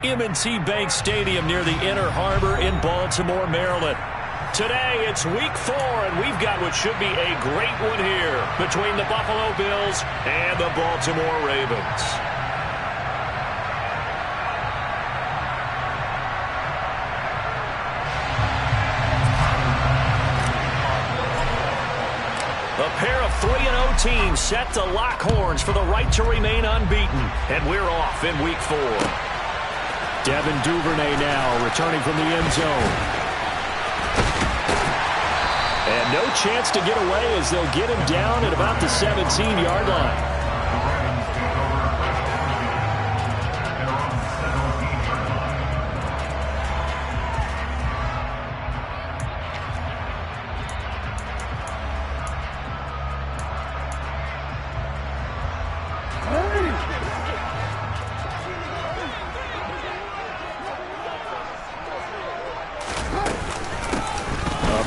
M&T Bank Stadium near the Inner Harbor in Baltimore, Maryland. Today, it's week 4, and we've got what should be a great one here between the Buffalo Bills and the Baltimore Ravens. A pair of 3-0 teams set to lock horns for the right to remain unbeaten, and we're off in week 4. Devin Duvernay now returning from the end zone. And no chance to get away as they'll get him down at about the 17-yard line.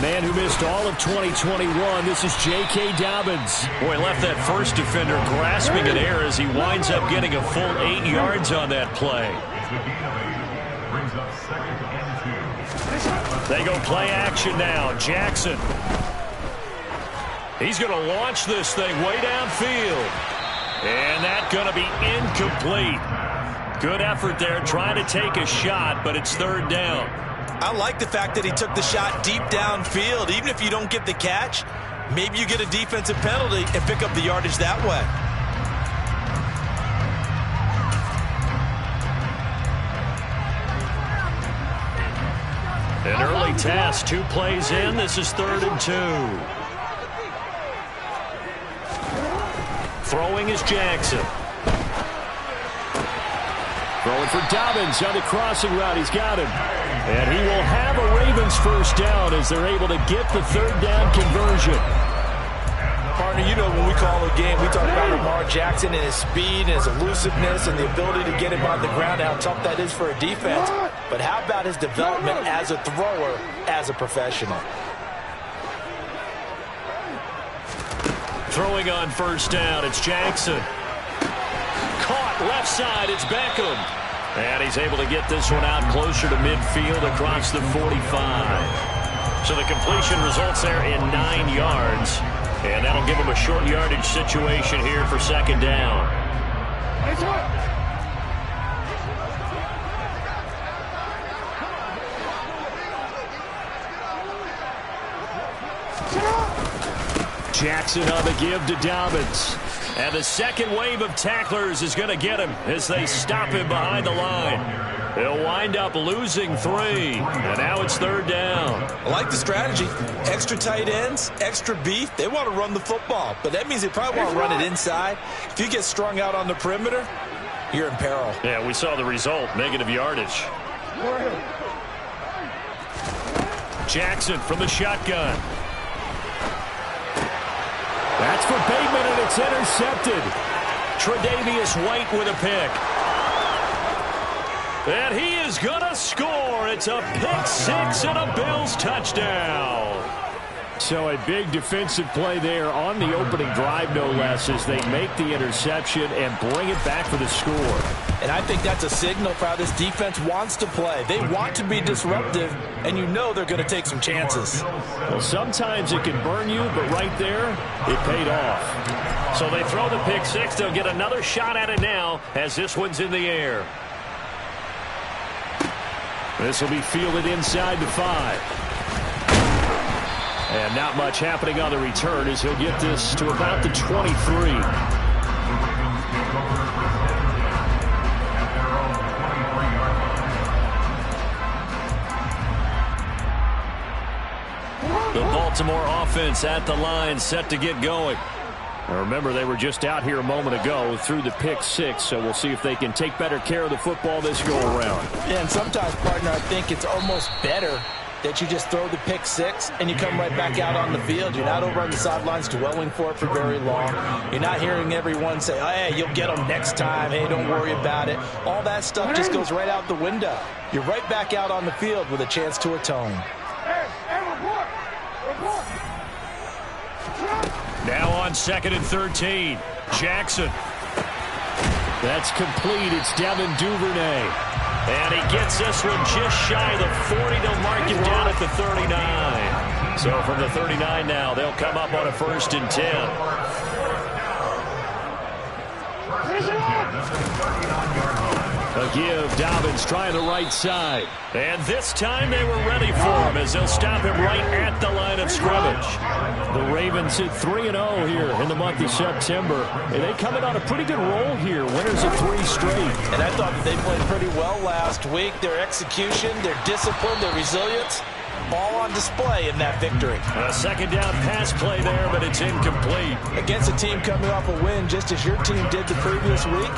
Man who missed all of 2021, this is J.K. Dobbins. Boy, left that first defender grasping at air as he winds up getting a full 8 yards on that play. They go play action now. Jackson. He's going to launch this thing way downfield. And that's going to be incomplete. Good effort there trying to take a shot, but it's third down. I like the fact that he took the shot deep downfield. Even if you don't get the catch, maybe you get a defensive penalty and pick up the yardage that way. An early task, 2 plays in. This is 3rd and 2. Throwing is Jackson. Throwing for Dobbins on the crossing route. He's got him. And he will have a Ravens first down as they're able to get the third down conversion. Partner, you know when we call a game, we talk about Lamar Jackson and his speed and his elusiveness and the ability to get him on the ground, how tough that is for a defense. But how about his development as a thrower, as a professional? Throwing on first down, it's Jackson. Caught left side, it's Beckham. And he's able to get this one out closer to midfield across the 45. So the completion results there in 9 yards. And that'll give him a short yardage situation here for second down. Jackson on the give to Dobbins. And the second wave of tacklers is going to get him as they stop him behind the line. He'll wind up losing 3. And now it's third down. I like the strategy. Extra tight ends, extra beef. They want to run the football. But that means they probably want to run it inside. If you get strung out on the perimeter, you're in peril. Yeah, we saw the result. Negative yardage. Jackson from the shotgun. That's for Bateman, and it's intercepted. Tre'Davious White with a pick. And he is going to score. It's a pick 6 and a Bills touchdown. So a big defensive play there on the opening drive, no less, as they make the interception and bring it back for the score. And I think that's a signal for how this defense wants to play. They want to be disruptive, and you know they're going to take some chances. Well, sometimes it can burn you, but right there, it paid off. So they throw the pick 6. They'll get another shot at it now as this one's in the air. This will be fielded inside the 5. And not much happening on the return as he'll get this to about the 23. The Baltimore offense at the line, set to get going. Now remember, they were just out here a moment ago through the pick 6, so we'll see if they can take better care of the football this go-around. Yeah, and sometimes, partner, I think it's almost better that you just throw the pick 6 and you come right back out on the field. You're not over on the sidelines dwelling for it for very long. You're not hearing everyone say, oh, hey, you'll get them next time. Hey, don't worry about it. All that stuff just goes right out the window. You're right back out on the field with a chance to atone. Now on 2nd and 13. Jackson. That's complete. It's Devin Duvernay. And he gets this one just shy of the 40. They'll mark him down at the 39. So from the 39 now, they'll come up on a 1st and 10. A give, Dobbins trying the right side. And this time they were ready for him as they'll stop him right at the line of scrimmage. The Ravens hit 3-0 here in the month of September. And they come in on a pretty good roll here. Winners of 3 straight. And I thought that they played pretty well last week. Their execution, their discipline, their resilience, all on display in that victory. A 2nd down pass play there, but it's incomplete. Against a team coming off a win just as your team did the previous week,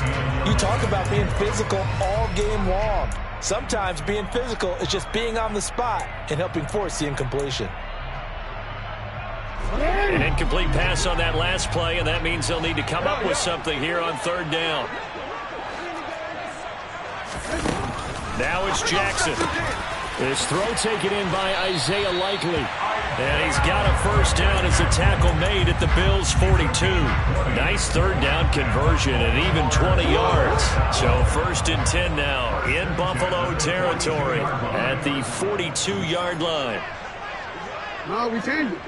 you talk about being physical all game long. Sometimes being physical is just being on the spot and helping force the incompletion. An incomplete pass on that last play, and that means they'll need to come up with something here on 3rd down. Now it's Jackson. His throw taken in by Isaiah Likely. And he's got a 1st down as the tackle made at the Bills' 42. Nice 3rd down conversion and even 20 yards. So 1st and 10 now in Buffalo territory at the 42-yard line. No, we changed it.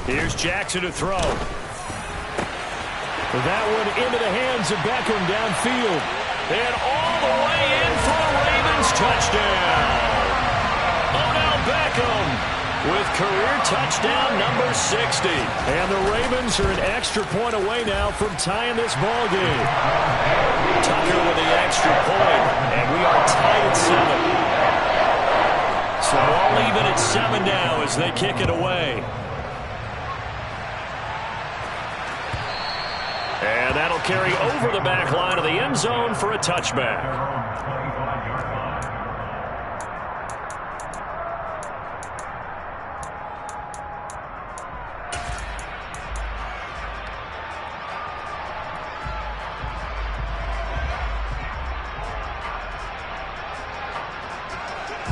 Here's Jackson to throw. That one into the hands of Beckham downfield. And all the way in for a Ravens touchdown. Odell Beckham with career touchdown number 60. And the Ravens are an extra point away now from tying this ball game. Tucker with the extra point, and we are tied at 7. So all even at 7 now as they kick it away. And that'll carry over the back line of the end zone for a touchback.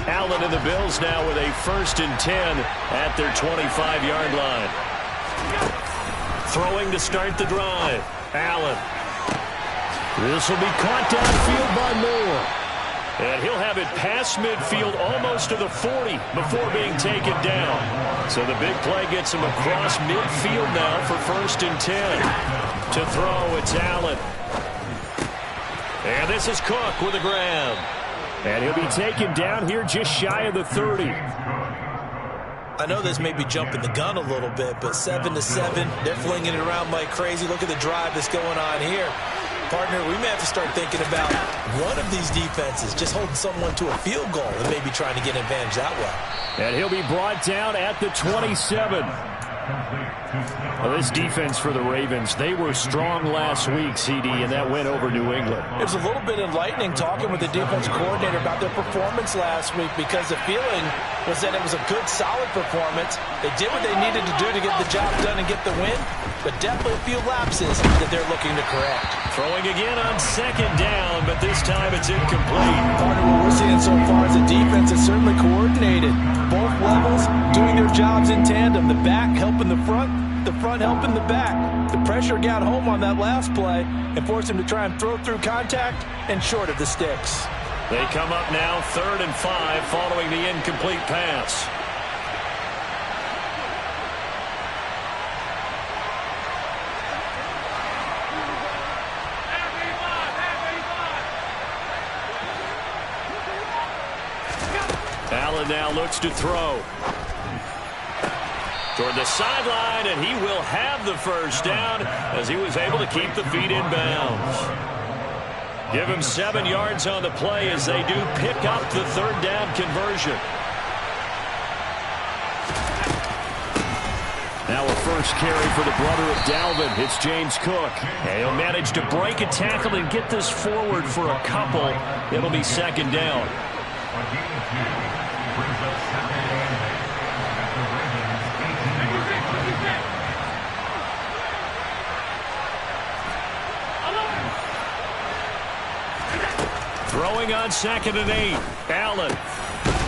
Allen and the Bills now with a 1st and 10 at their 25-yard line. Throwing to start the drive. Allen. This will be caught downfield by Moore. And he'll have it past midfield almost to the 40 before being taken down. So the big play gets him across midfield now for 1st and 10. To throw, it's Allen. And this is Cook with a grab. And he'll be taken down here just shy of the 30. I know this may be jumping the gun a little bit, but 7-7, they're flinging it around like crazy. Look at the drive that's going on here. Partner, we may have to start thinking about one of these defenses just holding someone to a field goal and maybe trying to get an advantage that way. And he'll be brought down at the 27. Well, this defense for the Ravens, they were strong last week, CD, and that went over New England. It was a little bit enlightening talking with the defense coordinator about their performance last week because the feeling was that it was a good, solid performance. They did what they needed to do to get the job done and get the win, but definitely a few lapses that they're looking to correct. Throwing again on 2nd down, but this time it's incomplete. Part of what we're seeing so far is the defense is certainly coordinated. Both levels doing their jobs in tandem. The back helping the front helping the back. The pressure got home on that last play and forced him to try and throw through contact and short of the sticks. They come up now 3rd and 5 following the incomplete pass. Allen now looks to throw. Toward the sideline, and he will have the 1st down as he was able to keep the feet in bounds. Give him 7 yards on the play as they do pick up the 3rd down conversion. Now a 1st carry for the brother of Dalvin. It's James Cook. And he'll manage to break a tackle and get this forward for a couple. It'll be 2nd down. Throwing on 2nd and 8. Allen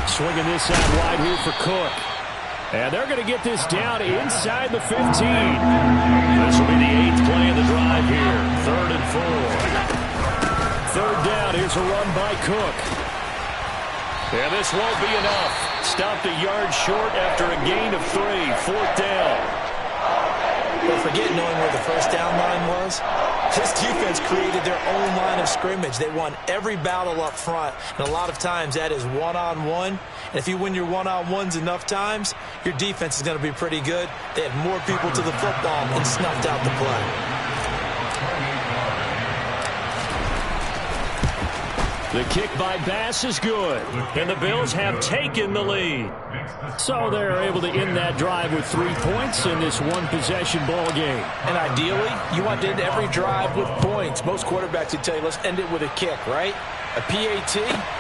swinging this out wide here for Cook. And they're going to get this down inside the 15. This will be the 8th play of the drive here. 3rd and 4. 3rd down. Here's a run by Cook. And this won't be enough. Stopped a yard short after a gain of 3. 4th down. Well, forget knowing where the first down line was. This defense created their own line of scrimmage. They won every battle up front, and a lot of times that is one-on-one. And if you win your one-on-ones enough times, your defense is going to be pretty good. They had more people to the football and snuffed out the play. The kick by Bass is good, and the Bills have taken the lead. So they're able to end that drive with 3 points in this one-possession ball game. And ideally, you want to end every drive with points. Most quarterbacks would tell you, let's end it with a kick, right? A PAT,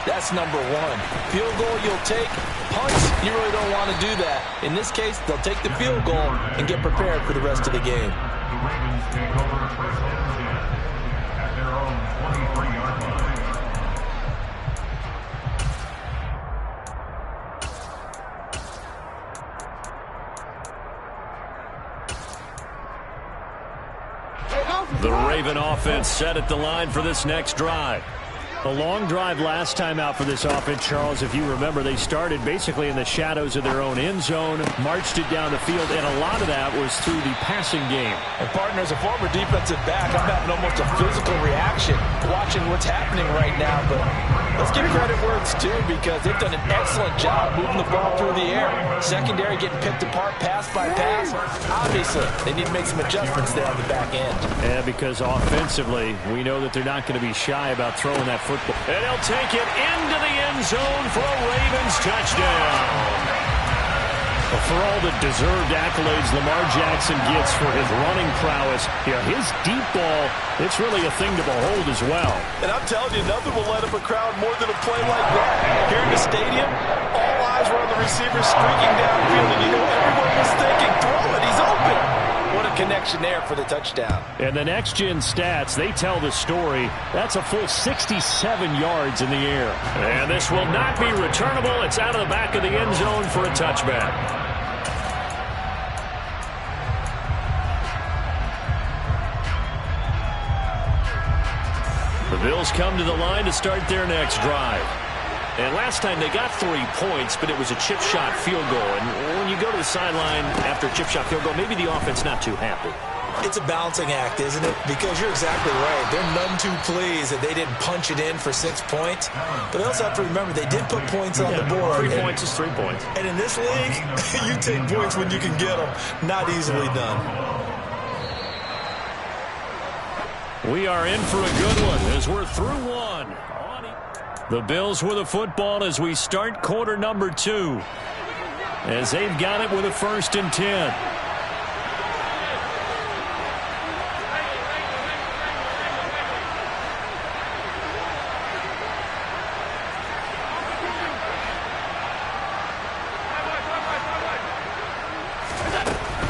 that's number 1. Field goal you'll take. Punts, you really don't want to do that. In this case, they'll take the field goal and get prepared for the rest of the game. The Ravens take over first and 10 at their own 23-yard line. The Raven offense set at the line for this next drive. A long drive last time out for this offense, Charles. If you remember, they started basically in the shadows of their own end zone, marched it down the field, and a lot of that was through the passing game. And partner, as a former defensive back, I'm having almost a physical reaction watching what's happening right now. But let's give credit where it's due, because they've done an excellent job moving the ball through the air. Secondary getting picked apart pass by pass. Obviously, they need to make some adjustments there on the back end. Yeah, because offensively, we know that they're not going to be shy about throwing that football. And he'll take it into the end zone for a Ravens touchdown. Well, for all the deserved accolades Lamar Jackson gets for his running prowess, his deep ball, it's really a thing to behold as well. And I'm telling you, nothing will light up a crowd more than a play like that. Here in the stadium, all eyes were on the receiver streaking downfield, and you know everyone was thinking, throw it, he's open. What a connection there for the touchdown. And the next-gen stats, they tell the story. That's a full 67 yards in the air. And this will not be returnable. It's out of the back of the end zone for a touchback. The Bills come to the line to start their next drive. And last time they got 3 points, but it was a chip shot field goal. And when you go to the sideline after a chip shot field goal, maybe the offense not too happy. It's a balancing act, isn't it? Because you're exactly right. They're none too pleased that they didn't punch it in for 6 points. But they also have to remember they did put points on the board. 3 points is 3 points. And in this league, you take points when you can get them. Not easily done. We are in for a good one as we're through one. The Bills with a football as we start quarter number 2. As they've got it with a 1st and 10.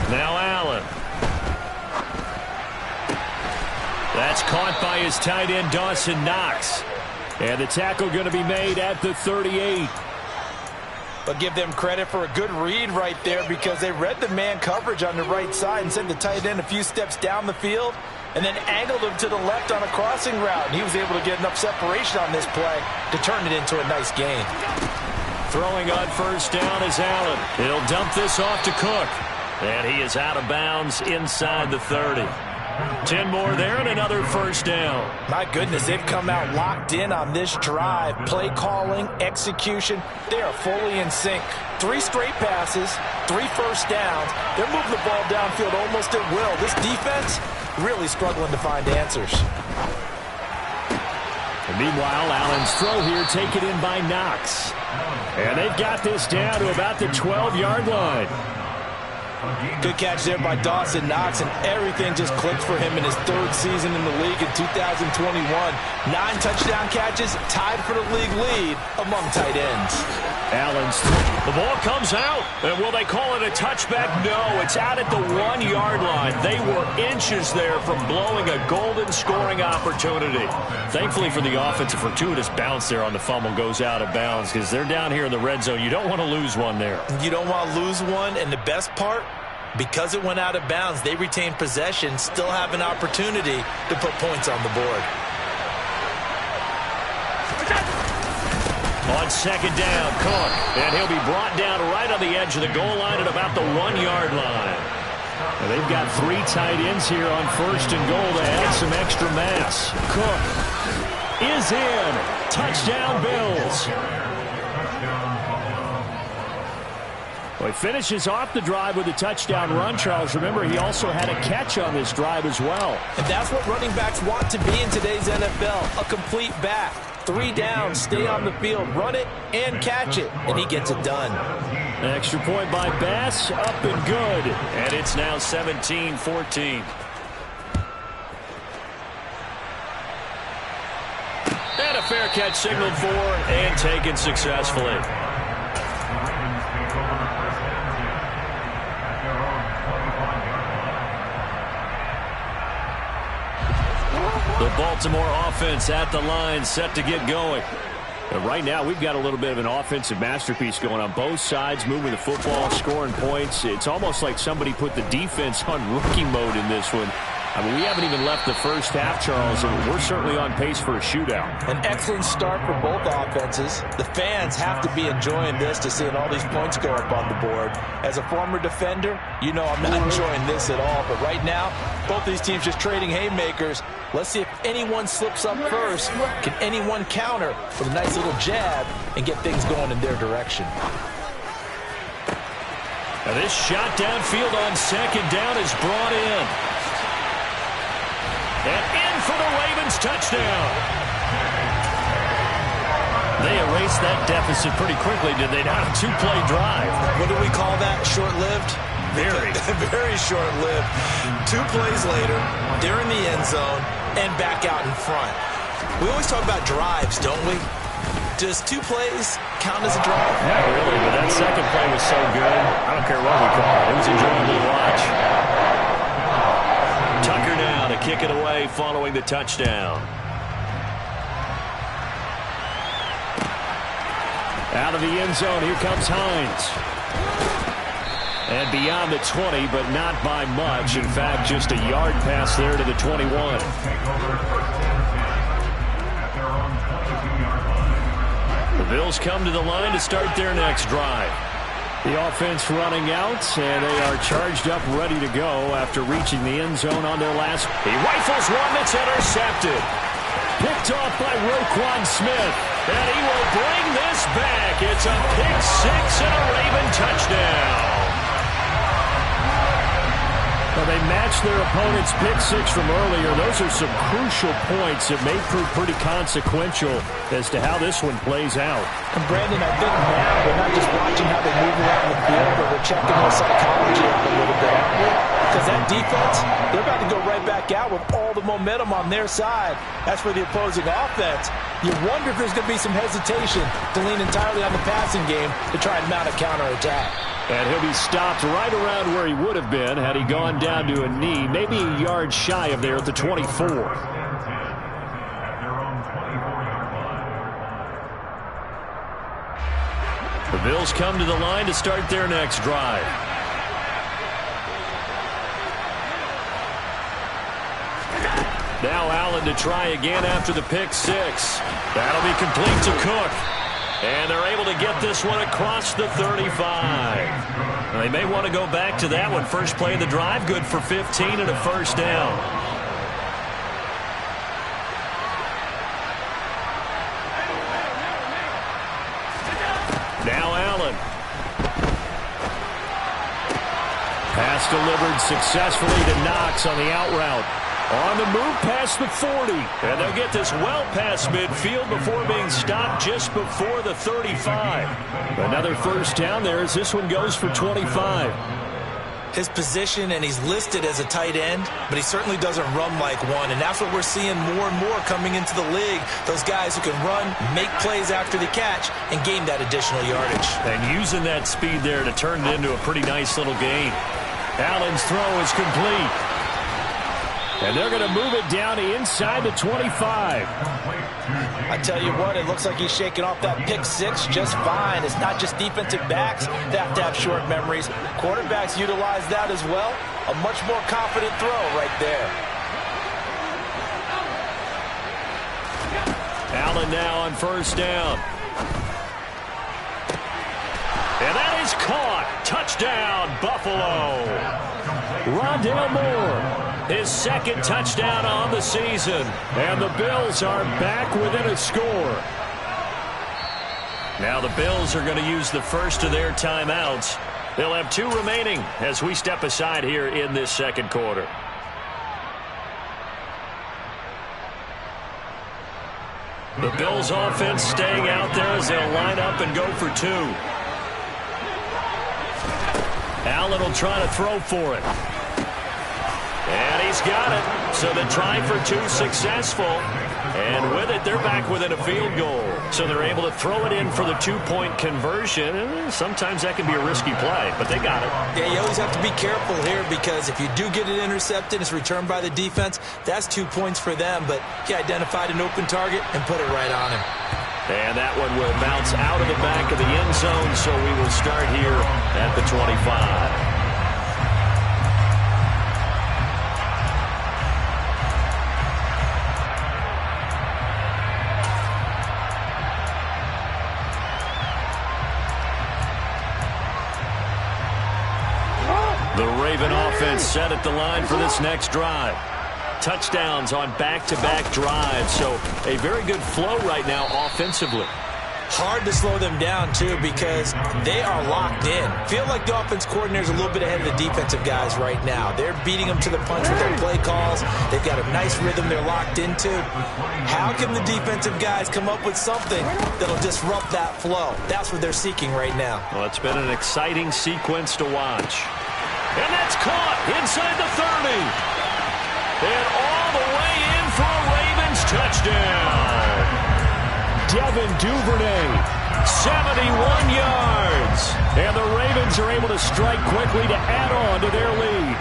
Now Allen. That's caught by his tight end, Dawson Knox. And the tackle going to be made at the 38. But give them credit for a good read right there, because they read the man coverage on the right side and sent the tight end a few steps down the field and then angled him to the left on a crossing route. And he was able to get enough separation on this play to turn it into a nice gain. Throwing on 1st down is Allen. He'll dump this off to Cook. And he is out of bounds inside the 30. 10 more there and another 1st down. My goodness, they've come out locked in on this drive. Play calling, execution, they are fully in sync. 3 straight passes, 3 first downs. They're moving the ball downfield almost at will. This defense really struggling to find answers. And meanwhile, Allen's throw here taken in by Knox. And they've got this down to about the 12-yard line. Good catch there by Dawson Knox, and everything just clicked for him in his third season in the league in 2021. 9 touchdown catches, tied for the league lead among tight ends. Allen's the ball comes out, and will they call it a touchback? No, it's out at the 1-yard line. They were inches there from blowing a golden scoring opportunity. Thankfully for the offense, a fortuitous bounce there on the fumble goes out of bounds because they're down here in the red zone. You don't want to lose one there. You don't want to lose one, and the best part, because it went out of bounds, they retain possession, still have an opportunity to put points on the board. On second down, Cook, and he'll be brought down right on the edge of the goal line at about the 1-yard line. And they've got 3 tight ends here on first and goal to add some extra mass. Cook is in. Touchdown, Bills. Well, he finishes off the drive with a touchdown run, Charles. Remember, he also had a catch on this drive as well. And that's what running backs want to be in today's NFL, a complete back. 3 down, stay on the field, run it, and catch it, and he gets it done. An extra point by Bass, up and good. And it's now 17-14. And a fair catch signaled for and taken successfully. The Baltimore offense at the line, set to get going. And right now, we've got a little bit of an offensive masterpiece going on both sides, moving the football, scoring points. It's almost like somebody put the defense on rookie mode in this one. I mean, we haven't even left the first half, Charles, and we're certainly on pace for a shootout. An excellent start for both offenses. The fans have to be enjoying this to seeing all these points go up on the board. As a former defender, you know I'm not enjoying this at all. But right now, both these teams just trading haymakers. Let's see if anyone slips up first. Can anyone counter with a nice little jab and get things going in their direction? Now this shot downfield on second down is brought in. And in for the Ravens touchdown. They erased that deficit pretty quickly, did they not? A 2-play drive. What do we call that? Short-lived? Very. Very short-lived. 2 plays later, they're in the end zone and back out in front. We always talk about drives, don't we? Does 2 plays count as a drive? Yeah, really, but that second play was so good. I don't care what we call it. It was enjoyable to watch. Tucker now to kick it away following the touchdown. Out of the end zone, here comes Hines. And beyond the 20, but not by much. In fact, just a yard pass there to the 21. The Bills come to the line to start their next drive. The offense running out, and they are charged up, ready to go after reaching the end zone on their last. He rifles one that's intercepted. Picked off by Roquan Smith, and he will bring this back. It's a pick 6 and a Raven touchdown. Well, they matched their opponent's pick 6 from earlier. Those are some crucial points that may prove pretty consequential as to how this one plays out. And Brandon, I think now we're not just watching how they move around the field, but we're checking their psychology out a little bit, aren't we? Because that defense, they're about to go right back out with all the momentum on their side. As for the opposing offense, you wonder if there's going to be some hesitation to lean entirely on the passing game to try and mount a counterattack. And he'll be stopped right around where he would have been had he gone down to a knee, maybe a yard shy of there at the 24. The Bills come to the line to start their next drive. Now Allen to try again after the pick 6. That'll be complete to Cook. And they're able to get this one across the 35. Now, they may want to go back to that one. First play of the drive, good for 15 and a first down. Now Allen. Pass delivered successfully to Knox on the out route. On the move past the 40. And they'll get this well past midfield before being stopped just before the 35. Another first down there as this one goes for 25. his position, and he's listed as a tight end, but he certainly doesn't run like one, and that's what we're seeing more and more coming into the league. Those guys who can run, make plays after the catch, and gain that additional yardage. And using that speed there to turn it into a pretty nice little gain. Allen's throw is complete. And they're going to move it down to inside the 25. I tell you what, it looks like he's shaking off that pick six just fine. It's not just defensive backs that have to have short memories. Quarterbacks utilize that as well. A much more confident throw right there. Allen now on first down. And that is caught. Touchdown, Buffalo. Rondale Moore, his second touchdown on the season. And the Bills are back within a score. Now the Bills are going to use the first of their timeouts. They'll have 2 remaining as we step aside here in this second quarter. The Bills offense staying out there as they'll line up and go for 2. Allen will try to throw for it. And he's got it. So the try for 2 successful. And with it, they're back within a field goal. So they're able to throw it in for the 2-point conversion. And sometimes that can be a risky play, but they got it. Yeah, you always have to be careful here because if you do get it intercepted, it's returned by the defense, that's 2 points for them. But he identified an open target and put it right on him. And that one will bounce out of the back of the end zone, so we will start here at the 25. The Raven offense set at the line for this next drive. Touchdowns on back-to-back drives, so a very good flow right now offensively. Hard to slow them down, too, because they are locked in. Feel like the offense coordinator's a little bit ahead of the defensive guys right now. They're beating them to the punch with their play calls. They've got a nice rhythm they're locked into. How can the defensive guys come up with something that'll disrupt that flow? That's what they're seeking right now. Well, it's been an exciting sequence to watch. And that's caught inside the 30. And all the way in for a Ravens touchdown. Devin Duvernay, 71 yards. And the Ravens are able to strike quickly to add on to their lead.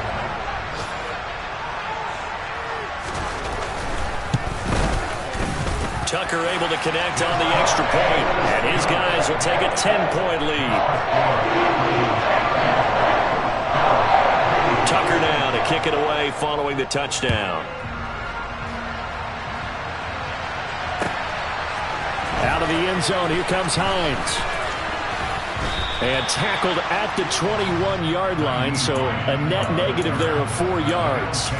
Tucker able to connect on the extra point. And his guys will take a 10-point lead. Tucker now to kick it away following the touchdown. Out of the end zone, here comes Hines. And tackled at the 21-yard line, so a net negative there of 4 yards.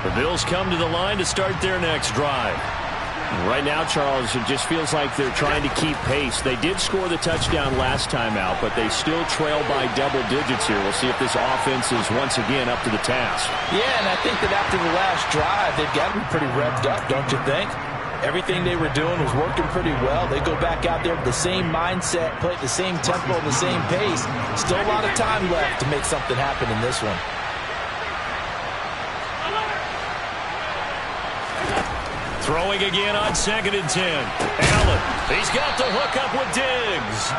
The Bills come to the line to start their next drive. Right now, Charles, it just feels like they're trying to keep pace. They did score the touchdown last time out, but they still trail by double digits here. We'll see if this offense is once again up to the task. Yeah, and I think that after the last drive, they've got to be pretty revved up, don't you think? Everything they were doing was working pretty well. They go back out there with the same mindset, play at the same tempo, the same pace. Still a lot of time left to make something happen in this one. Throwing again on 2nd and 10. Allen, he's got the hook up with Diggs.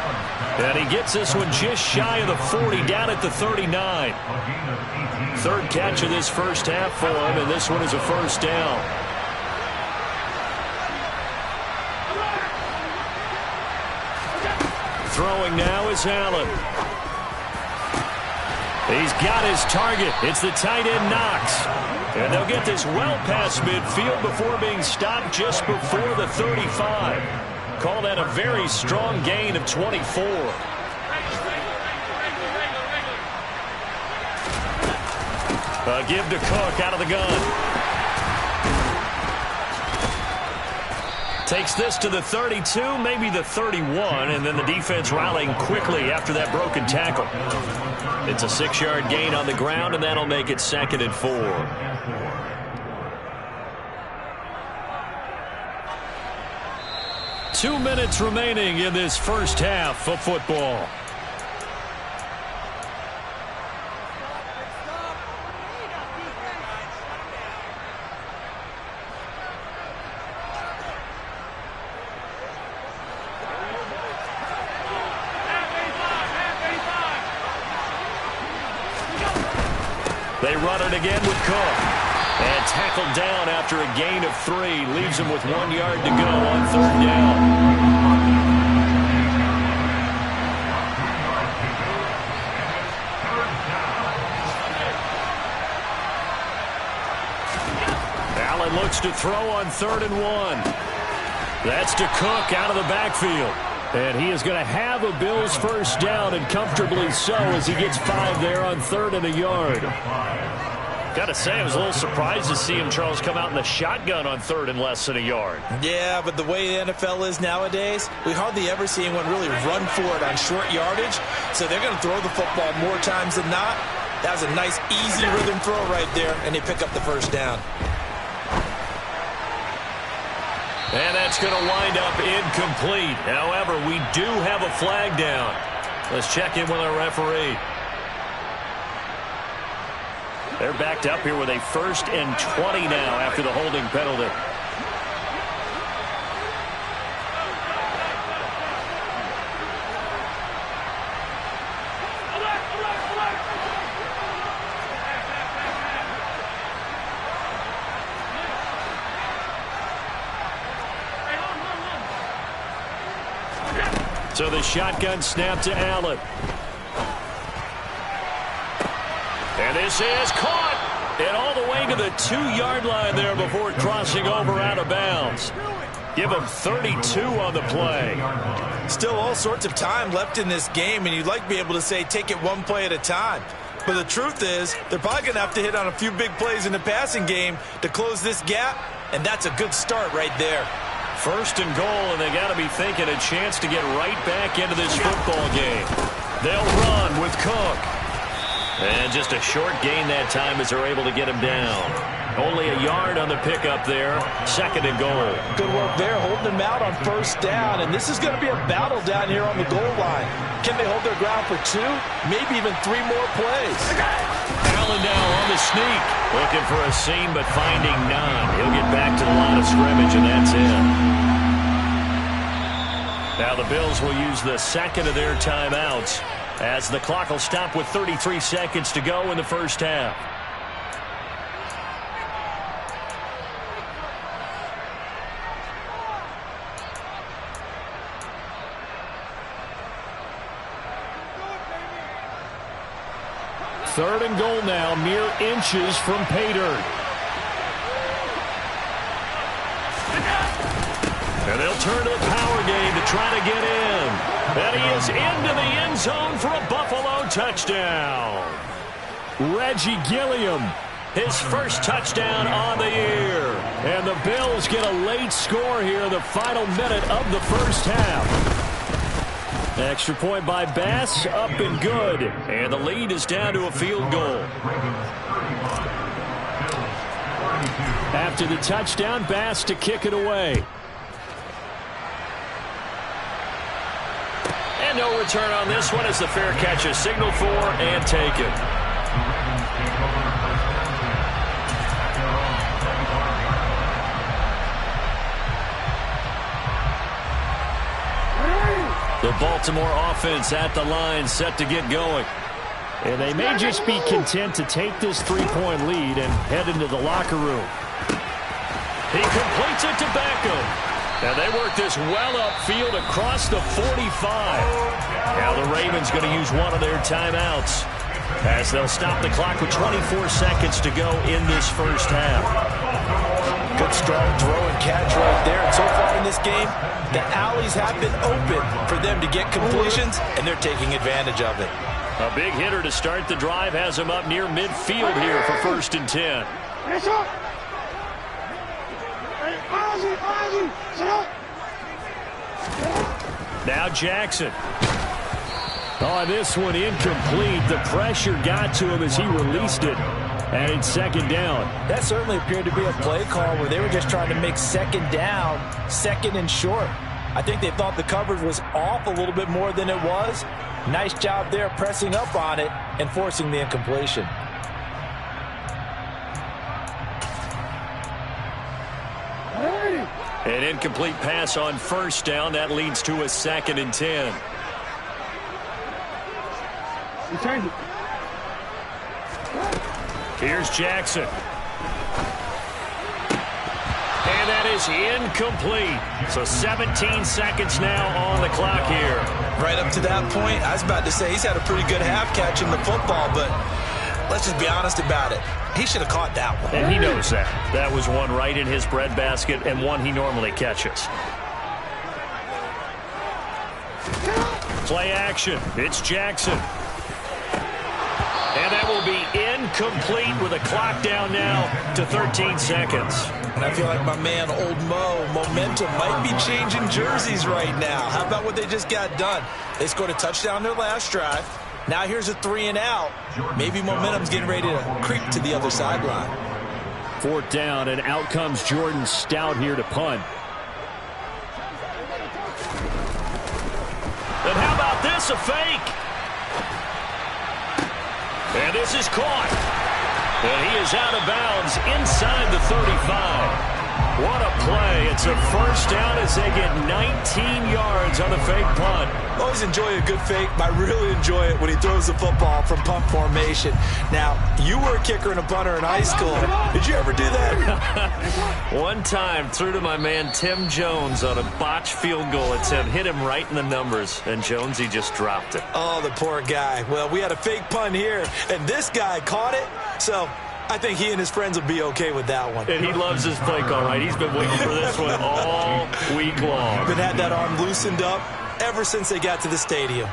And he gets this one just shy of the 40, down at the 39. 3rd catch of this first half for him, and this one is a first down. Throwing now is Allen. He's got his target. It's the tight end Knox. And they'll get this well past midfield before being stopped just before the 35. Call that a very strong gain of 24. A give to Cook out of the gun. Takes this to the 32, maybe the 31, and then the defense rallying quickly after that broken tackle. It's a 6-yard gain on the ground, and that'll make it 2nd and 4. 2 minutes remaining in this first half of football. They run it again with Cook. And tackled down after a gain of 3. Leaves him with 1 yard to go on 3rd down. Allen looks to throw on 3rd and 1. That's to Cook out of the backfield. And he is going to have a Bills first down, and comfortably so, as he gets 5 there on 3rd and a yard. Got to say, I was a little surprised to see him, Charles, come out in the shotgun on 3rd and less than a yard. Yeah, but the way the NFL is nowadays, we hardly ever see anyone really run for it on short yardage. So they're going to throw the football more times than not. That was a nice, easy rhythm throw right there, and they pick up the first down. And that's going to wind up incomplete. However, we do have a flag down. Let's check in with our referee. They're backed up here with a 1st and 20 now after the holding penalty. So the shotgun snap to Allen. And this is caught. And all the way to the 2-yard line there before crossing over out of bounds. Give him 32 on the play. Still all sorts of time left in this game, and you'd like to be able to say take it one play at a time. But the truth is, they're probably going to have to hit on a few big plays in the passing game to close this gap, and that's a good start right there. 1st and goal, and they got to be thinking a chance to get right back into this football game. They'll run with Cook. And just a short gain that time as they're able to get him down. Only a yard on the pickup there. 2nd and goal. Good work there, holding him out on 1st down. And this is going to be a battle down here on the goal line. Can they hold their ground for 2? Maybe even 3 more plays. Allen now on the sneak. Looking for a seam, but finding none. He'll get back to the line of scrimmage, and that's it. Now the Bills will use the 2nd of their timeouts, as the clock will stop with 33 seconds to go in the first half. Third and goal now, mere inches from pay dirt. And they'll turn to the power game to try to get in. And he is into the end zone for a Buffalo touchdown. Reggie Gilliam, his first touchdown on the year. And the Bills get a late score here in the final minute of the first half. Extra point by Bass, up and good. And the lead is down to a field goal. After the touchdown, Bass to kick it away. And no return on this one as the fair catch is signaled for and taken. The Baltimore offense at the line, set to get going. And they may just be content to take this 3-point lead and head into the locker room. He completes it to Beckham. And they work this well upfield across the 45. Now the Ravens going to use one of their timeouts, as they'll stop the clock with 24 seconds to go in this first half. Good strong throw and catch right there. And so far in this game, the alleys have been open for them to get completions, and they're taking advantage of it. A big hitter to start the drive has him up near midfield here for 1st and 10. Now Jackson. On this one, incomplete. The pressure got to him as he released it. And it's 2nd down. That certainly appeared to be a play call where they were just trying to make 2nd down, 2nd and short. I think they thought the coverage was off a little bit more than it was. Nice job there pressing up on it and forcing the incompletion. An incomplete pass on first down. That leads to a 2nd and 10. Here's Jackson. And that is incomplete. So 17 seconds now on the clock here. Right up to that point, I was about to say he's had a pretty good half catching the football, but let's just be honest about it. He should have caught that one. And he knows that. That was one right in his breadbasket and one he normally catches. Play action. It's Jackson. And that will be incomplete with a clock down now to 13 seconds. And I feel like my man, Old Mo, momentum might be changing jerseys right now. How about what they just got done? They scored a touchdown their last drive. Now here's a 3 and out. Maybe momentum's getting ready to creep to the other sideline. 4th down, and out comes Jordan Stout here to punt. And how about this, a fake? And this is caught. And he is out of bounds inside the 35. What a play. It's a first down as they get 19 yards on the fake punt. Always enjoy a good fake, but I really enjoy it when he throws the football from punt formation. Now, you were a kicker and a punter in high school. Did you ever do that? One time, threw to my man Tim Jones on a botched field goal attempt. Hit him right in the numbers, and Jonesy just dropped it. Oh, the poor guy. Well, we had a fake punt here, and this guy caught it, so I think he and his friends will be okay with that one. And he loves his play call, right? He's been waiting for this one all week long. Been had that arm loosened up ever since they got to the stadium.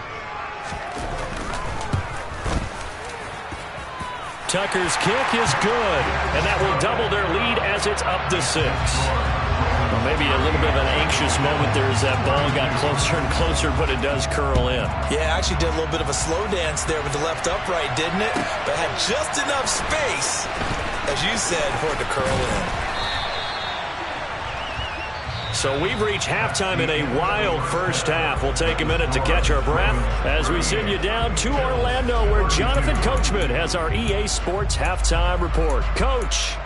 Tucker's kick is good, and that will double their lead as it's up to 6. Well, maybe a little bit of an anxious moment there as that ball got closer and closer, but it does curl in. Yeah, actually did a little bit of a slow dance there with the left upright, didn't it? But had just enough space, as you said, for it to curl in. So we've reached halftime in a wild first half. We'll take a minute to catch our breath as we send you down to Orlando, where Jonathan Coachman has our EA Sports halftime report. Coach.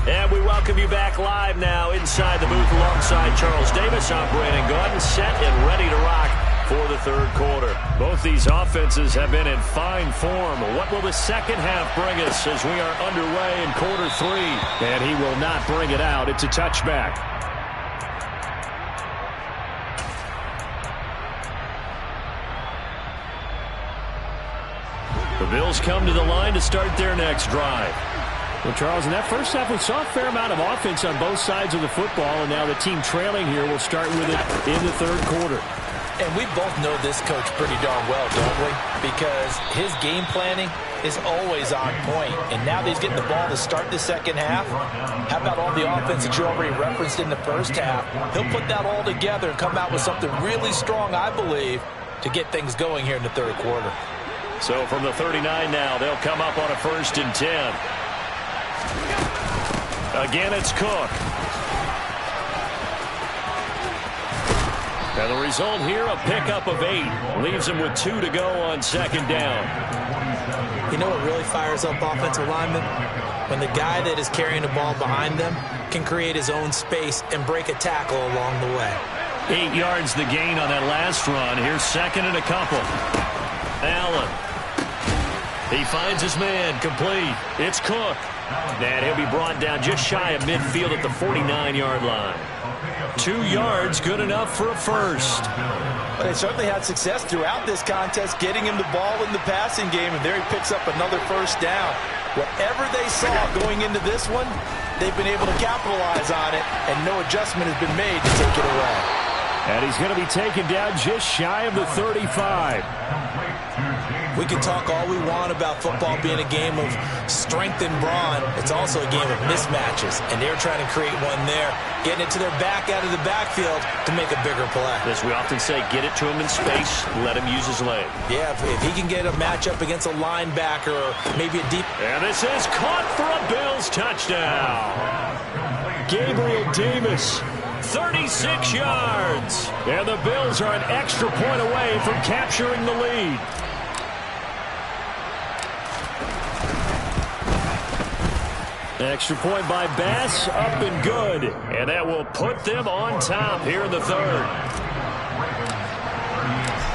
And we welcome you back live now inside the booth alongside Charles Davis. I'm Brandon Gordon, set and ready to rock for the third quarter. Both these offenses have been in fine form. What will the second half bring us as we are underway in quarter 3? And he will not bring it out. It's a touchback. The Bills come to the line to start their next drive. Well, Charles, in that first half, we saw a fair amount of offense on both sides of the football, and now the team trailing here will start with it in the third quarter. And we both know this coach pretty darn well, don't we? Because his game planning is always on point. And now that he's getting the ball to start the second half, how about all the offense that you already referenced in the first half? He'll put that all together and come out with something really strong, I believe, to get things going here in the third quarter. So from the 39 now, they'll come up on a 1st and 10. Again, it's Cook. And the result here, a pickup of 8. Leaves him with 2 to go on second down. You know what really fires up offensive linemen? When the guy that is carrying the ball behind them can create his own space and break a tackle along the way. 8 yards the gain on that last run. Here's 2nd and a couple. Allen. He finds his man, complete. It's Cook. And he'll be brought down just shy of midfield at the 49-yard line. 2 yards, good enough for a first. But they certainly had success throughout this contest, getting him the ball in the passing game, and there he picks up another first down. Whatever they saw going into this one, they've been able to capitalize on it, and no adjustment has been made to take it away. And he's going to be taken down just shy of the 35. Complete to We can talk all we want about football being a game of strength and brawn. It's also a game of mismatches, and they're trying to create one there, getting it to their back out of the backfield to make a bigger play. As we often say, get it to him in space, let him use his leg. Yeah, if he can get a matchup against a linebacker or maybe a deep... And this is caught for a Bills touchdown. Gabriel Davis, 36 yards. And the Bills are an extra point away from capturing the lead. Extra point by Bass, up and good. And that will put them on top here in the third.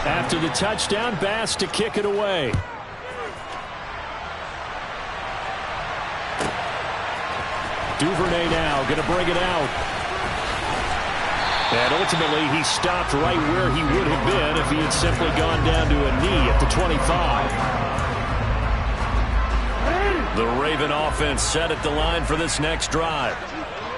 After the touchdown, Bass to kick it away. Duvernay now going to bring it out. And ultimately, he stopped right where he would have been if he had simply gone down to a knee at the 25. The Raven offense set at the line for this next drive.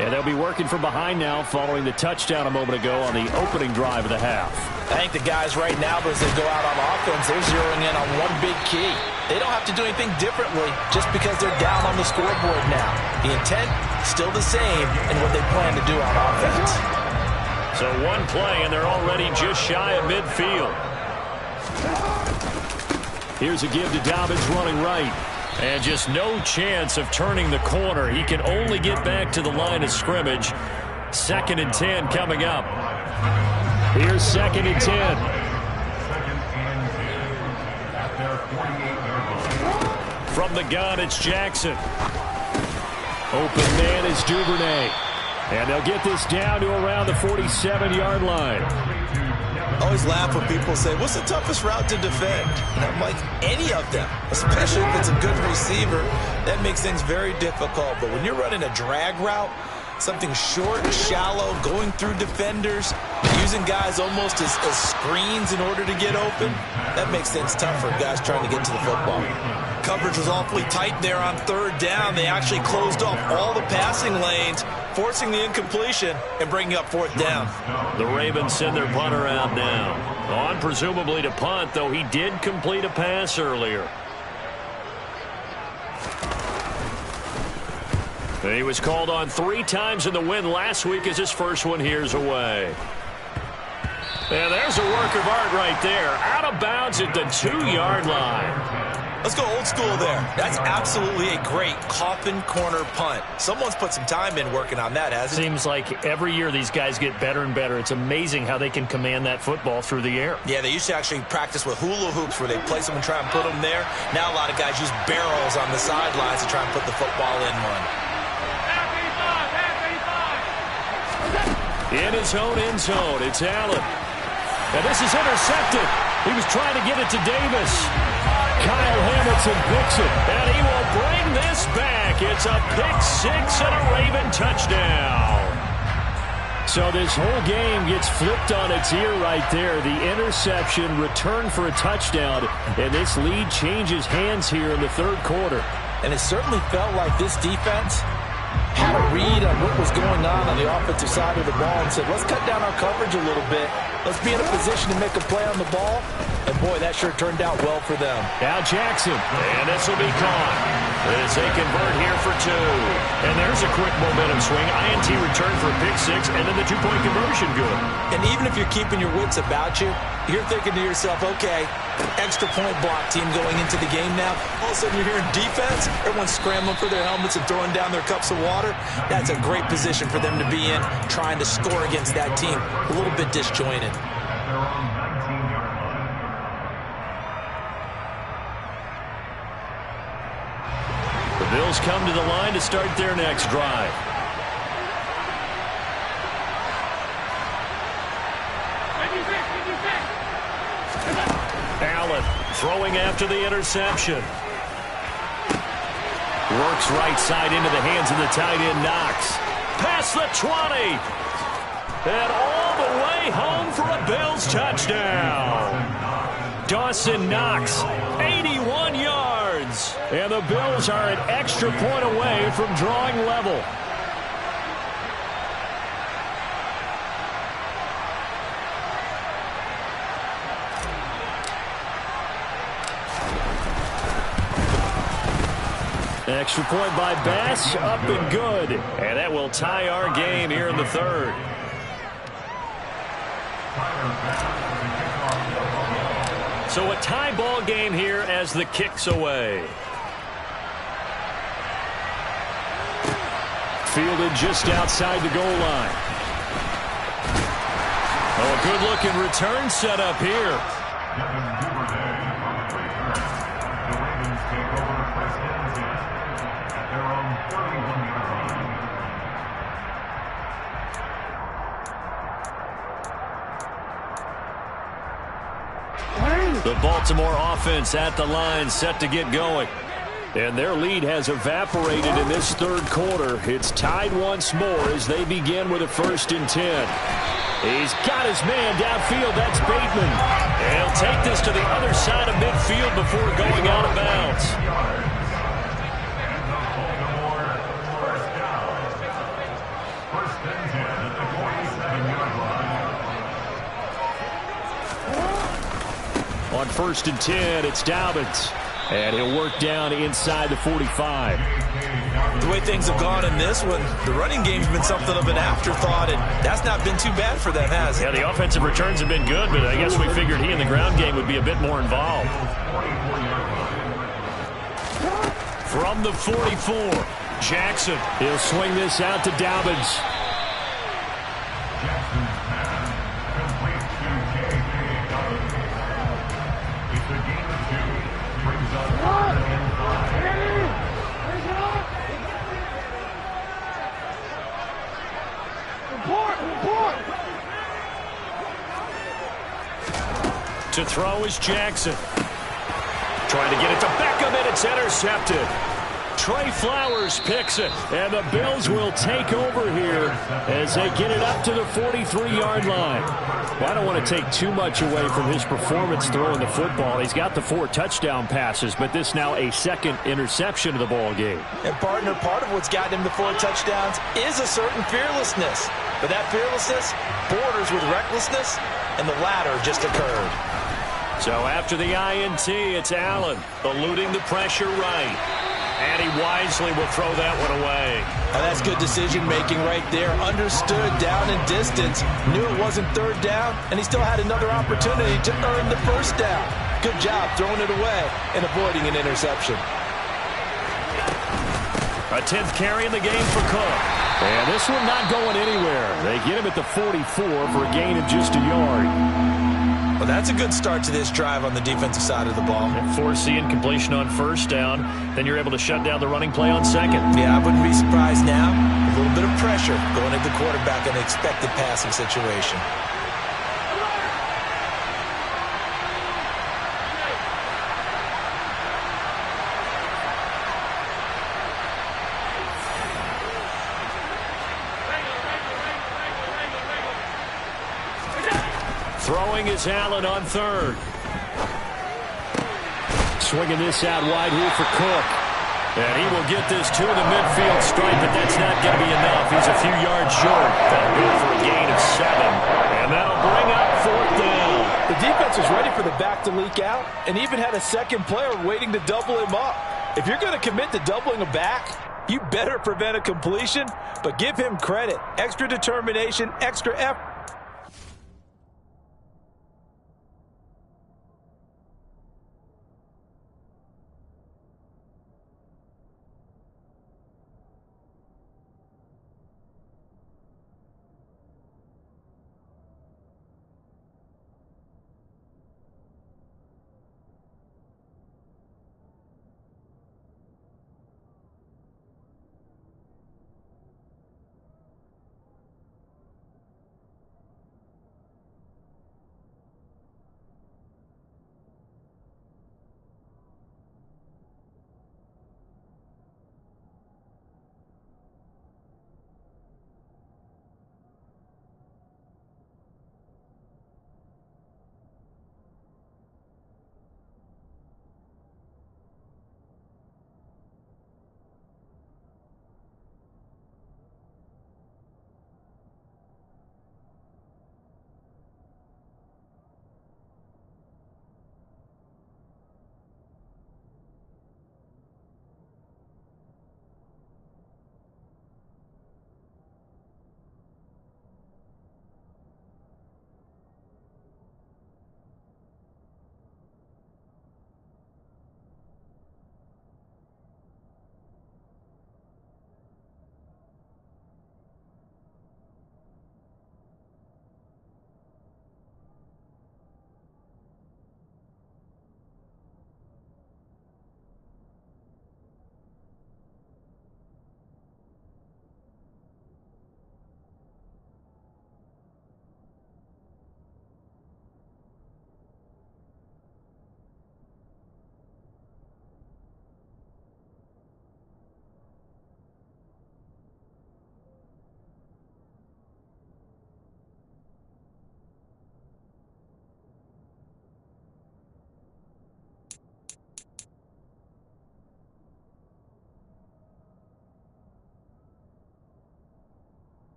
And they'll be working from behind now following the touchdown a moment ago on the opening drive of the half. I think the guys right now, as they go out on offense, they're zeroing in on one big key. They don't have to do anything differently just because they're down on the scoreboard now. The intent still the same in what they plan to do on offense. So one play, and they're already just shy of midfield. Here's a give to Dobbins running right. And just no chance of turning the corner. He can only get back to the line of scrimmage. 2nd and 10 coming up. Here's 2nd and 10. From the gun, it's Jackson. Open man is Duvernay. And they'll get this down to around the 47-yard line. I always laugh when people say, what's the toughest route to defend? And I'm like, any of them, especially if it's a good receiver. That makes things very difficult. But when you're running a drag route, something short, shallow, going through defenders, using guys almost as screens in order to get open, that makes things tough for guys trying to get to the football. Coverage was awfully tight there on 3rd down. They actually closed off all the passing lanes, forcing the incompletion and bringing up 4th down. The Ravens send their punter out now. On presumably to punt, though he did complete a pass earlier. And he was called on 3 times in the win last week as his first one here's away. And there's a work of art right there. Out of bounds at the 2-yard line. Let's go old school there. That's absolutely a great coffin corner punt. Someone's put some time in working on that, hasn't it? Seems like every year these guys get better and better. It's amazing how they can command that football through the air. Yeah, they used to actually practice with hula hoops where they place them and try and put them there. Now a lot of guys use barrels on the sidelines to try and put the football in one. In his own end zone, it's Allen. And this is intercepted. He was trying to get it to Davis. Kyle Hamilton picks it, and he will bring this back. It's a pick-6 and a Raven touchdown. So this whole game gets flipped on its ear right there. The interception, return for a touchdown, and this lead changes hands here in the 3rd quarter. And it certainly felt like this defense had a read on what was going on the offensive side of the ball and said, let's cut down our coverage a little bit. Let's be in a position to make a play on the ball. And, boy, that sure turned out well for them. Now Jackson, and this will be caught as they convert here for 2. And there's a quick momentum swing. INT return for a pick-6, and then the 2-point conversion good. And even if you're keeping your wits about you, you're thinking to yourself, okay, extra point block team going into the game now. All of a sudden you're hearing defense. Everyone's scrambling for their helmets and throwing down their cups of water. That's a great position for them to be in, trying to score against that team. A little bit disjointed. The Bills come to the line to start their next drive. Allen throwing after the interception. Works right side into the hands of the tight end Knox. Past the 20. And all the way home for a Bills touchdown. Dawson Knox, 81 yards. And the Bills are an extra point away from drawing level. Extra point by Bass, up and good. And that will tie our game here in the third. So a tie ball game here as the kick's away. Fielded just outside the goal line. Oh, a good-looking return set up here. The Baltimore offense at the line, set to get going. And their lead has evaporated in this third quarter. It's tied once more as they begin with a 1st and 10. He's got his man downfield. That's Bateman. And he'll take this to the other side of midfield before going out of bounds. On 1st and 10, it's Dobbins. And he'll work down inside the 45. The way things have gone in this one, the running game's been something of an afterthought, and that's not been too bad for them, has it? Yeah, the offensive returns have been good, but I guess we figured he in the ground game would be a bit more involved. From the 44, Jackson. He'll swing this out to Dobbins. To throw is Jackson. Trying to get it to Beckham, and it's intercepted. Trey Flowers picks it, and the Bills will take over here as they get it up to the 43-yard line. Well, I don't want to take too much away from his performance throwing the football. He's got the 4 touchdown passes, but this now a 2nd interception of the ball game. And, partner, part of what's gotten him the 4 touchdowns is a certain fearlessness. But that fearlessness borders with recklessness, and the latter just occurred. So after the INT, it's Allen eluding the pressure right. And he wisely will throw that one away. Now that's good decision-making right there. Understood down and distance. Knew it wasn't 3rd down, and he still had another opportunity to earn the 1st down. Good job throwing it away and avoiding an interception. A 10th carry in the game for Cook. And this one not going anywhere. They get him at the 44 for a gain of just a yard. Well, that's a good start to this drive on the defensive side of the ball. And forcing completion on 1st down. Then you're able to shut down the running play on 2nd. Yeah, I wouldn't be surprised now. A little bit of pressure going at the quarterback in an expected passing situation. Throwing is Allen on 3rd. Swinging this out wide here for Cook. And he will get this to the midfield stripe, but that's not going to be enough. He's a few yards short. That'll go for a gain of 7. And that'll bring up 4th down. The defense was ready for the back to leak out and even had a 2nd player waiting to double him up. If you're going to commit to doubling a back, you better prevent a completion, but give him credit. Extra determination, extra effort.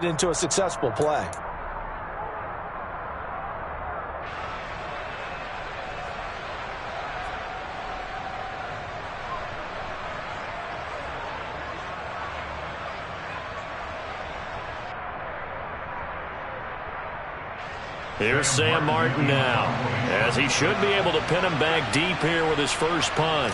into a successful play. Here's Sam Martin now, as he should be able to pin him back deep here with his first punt.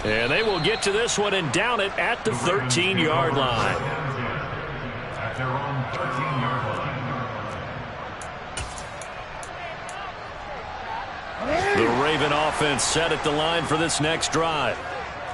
And they will get to this one and down it at the 13-yard line. At their own 13-yard line. The Raven offense set at the line for this next drive.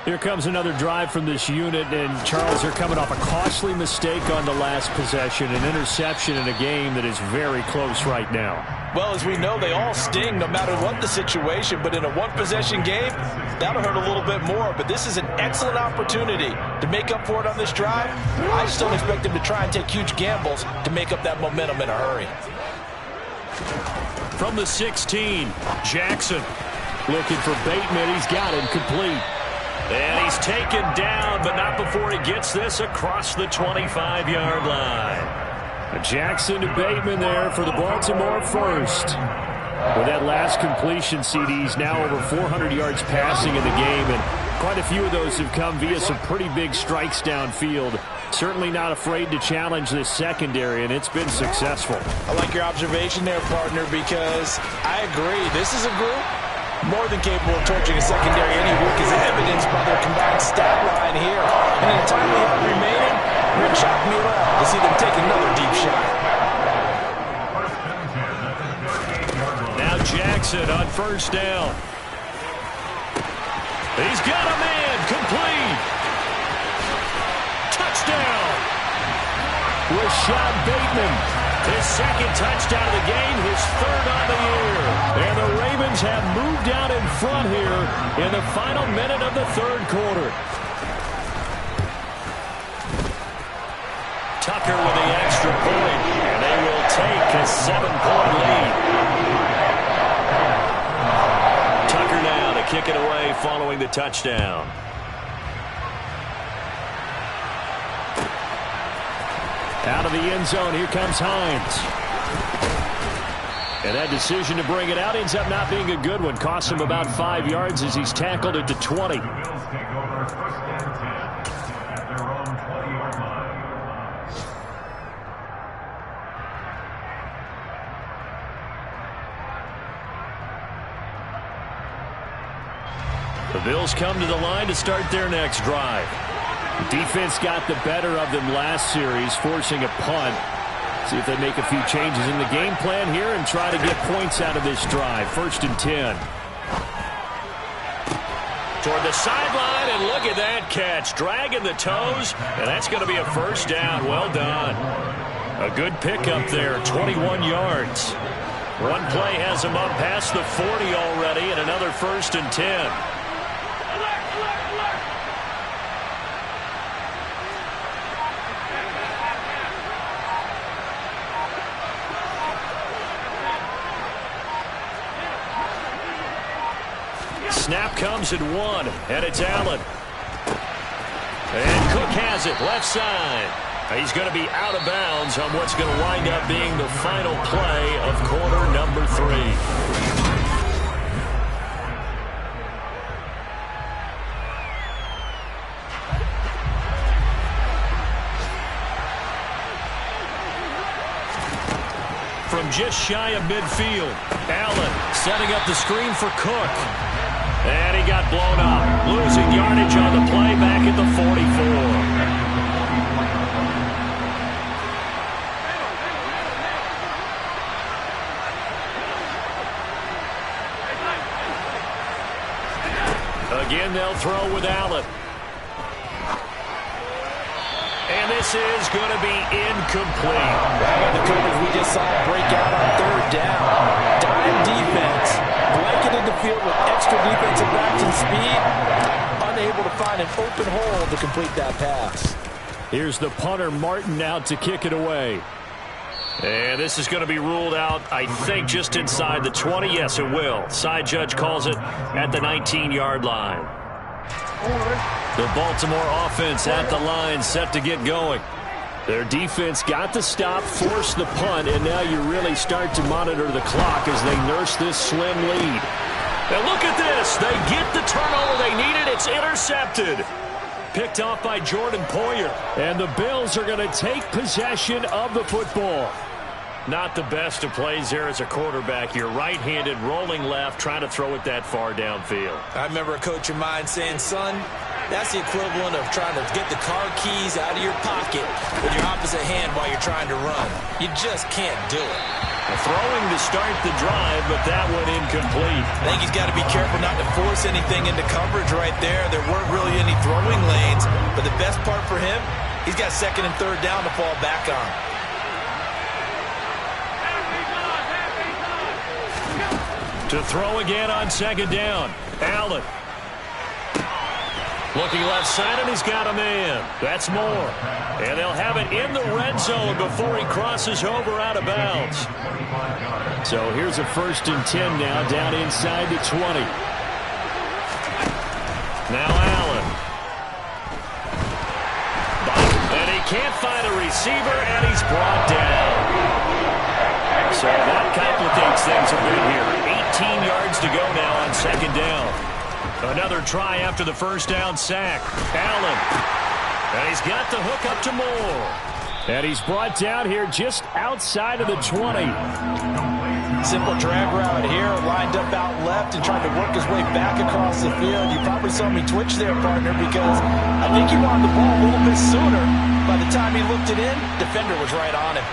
Here comes another drive from this unit, and Charles, are coming off a costly mistake on the last possession, an interception in a game that is very close right now. Well, as we know, they all sting no matter what the situation, but in a one-possession game, that'll hurt a little bit more. But this is an excellent opportunity to make up for it on this drive. I just don't expect them to try and take huge gambles to make up that momentum in a hurry. From the 16, Jackson looking for Bateman. He's got him complete. And he's taken down, but not before he gets this across the 25-yard line. Jackson to Bateman there for the Baltimore first. With that last completion, CD's now over 400 yards passing in the game, and quite a few of those have come via some pretty big strikes downfield. Certainly not afraid to challenge this secondary, and it's been successful. I like your observation there, partner, because I agree. This is a group more than capable of torching a secondary any week, as evidenced by their combined stat line here. And in the time we have remaining, it would shock me at all to see them take another deep shot. Now Jackson on first down. He's got a man complete. Touchdown. Rashad Bateman. His second touchdown of the game, his third on the year. And the Ravens have moved out in front here in the final minute of the third quarter. Tucker with the extra point, and they will take a 7-point lead. Tucker now to kick it away following the touchdown. Out of the end zone, here comes Hines. And that decision to bring it out ends up not being a good one. Costs him about 5 yards as he's tackled it to 20. The Bills take over first and 10 at their own 20-yard line. The Bills come to the line to start their next drive. Defense got the better of them last series, forcing a punt. See if they make a few changes in the game plan here and try to get points out of this drive. First and 10. Toward the sideline, and look at that catch. Dragging the toes, and that's going to be a first down. Well done. A good pickup there, 21 yards. One play has him up past the 40 already, and another first and 10. Snap comes at 1, and it's Allen. And Cook has it, left side. He's going to be out of bounds on what's going to wind up being the final play of quarter number 3. From just shy of midfield, Allen setting up the screen for Cook. And he got blown up, losing yardage on the play back at the 44. Again, they'll throw with Allen. And this is going to be incomplete. The coverage we just saw break out on third down. Dime defense. Blanketed the field with extra defensive backs and speed. Unable to find an open hole to complete that pass. Here's the punter, Martin, out to kick it away. And this is going to be ruled out, I think, just inside the 20. Yes, it will. Side judge calls it at the 19-yard line. The Baltimore offense at the line, set to get going. Their defense got the stop, forced the punt, and now you really start to monitor the clock as they nurse this slim lead. And look at this. They get the turnover they needed. It's intercepted. Picked off by Jordan Poyer. And the Bills are going to take possession of the football. Not the best of plays there as a quarterback. You're right-handed, rolling left, trying to throw it that far downfield. I remember a coach of mine saying, son, that's the equivalent of trying to get the car keys out of your pocket with your opposite hand while you're trying to run. You just can't do it. Throwing to start the drive, but that one incomplete. I think he's got to be careful not to force anything into coverage right there. There weren't really any throwing lanes, but the best part for him, he's got second and third down to fall back on. To throw again on second down. Allen. Looking left side, and he's got a man. That's Moore. And they'll have it in the red zone before he crosses over out of bounds. So here's a 1st and 10 now, down inside the 20. Now Allen. And he can't find a receiver, and he's brought down. So that complicates things a bit here. 18 yards to go now on second down. Another try after the first down sack. Allen. And he's got the hook up to Moore. And he's brought down here just outside of the 20. Simple drag route here, lined up out left and tried to work his way back across the field. You probably saw me twitch there, partner, because I think he wanted the ball a little bit sooner. By the time he looked it in, defender was right on him.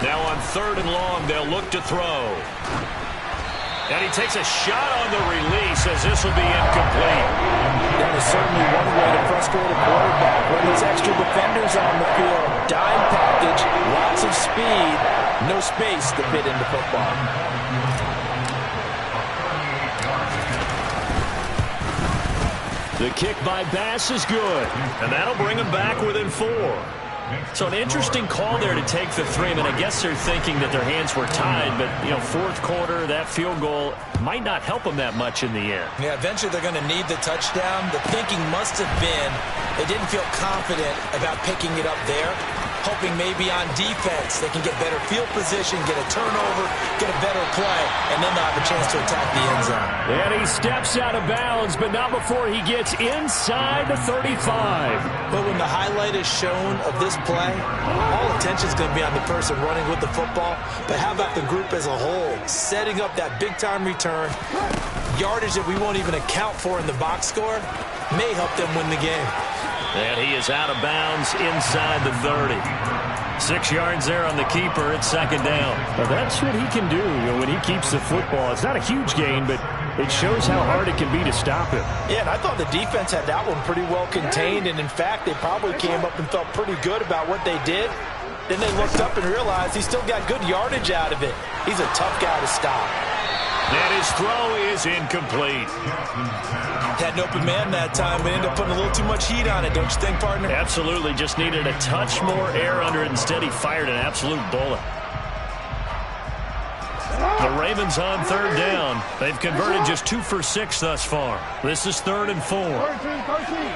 Now on 3rd and long, they'll look to throw. And he takes a shot on the release as this will be incomplete. That is certainly one way to frustrate a quarterback. When there's extra defenders on the field, dime package, lots of speed, no space to fit into football. The kick by Bass is good, and that'll bring him back within 4. So an interesting call there to take the 3. I mean, I guess they're thinking that their hands were tied, but, you know, 4th quarter, that field goal might not help them that much in the end. Yeah, eventually they're going to need the touchdown. The thinking must have been they didn't feel confident about picking it up there, hoping maybe on defense they can get better field position, get a turnover, get a better play, and then they'll have a chance to attack the end zone. And he steps out of bounds, but not before he gets inside the 35. But when the highlight is shown of this play, all attention is going to be on the person running with the football. But how about the group as a whole, setting up that big-time return, yardage that we won't even account for in the box score, may help them win the game. And he is out of bounds inside the 30. 6 yards there on the keeper. It's second down. Well, that's what he can do, when he keeps the football. It's not a huge gain, but it shows how hard it can be to stop him. Yeah, and I thought the defense had that one pretty well contained, and in fact, they probably came up and felt pretty good about what they did. Then they looked up and realized he still got good yardage out of it. He's a tough guy to stop. And his throw is incomplete. Had an open man that time, but ended up putting a little too much heat on it, don't you think, partner? Absolutely. Just needed a touch more air under it. Instead, he fired an absolute bullet. The Ravens on 3rd down. They've converted just 2 for 6 thus far. This is 3rd and 4. 13.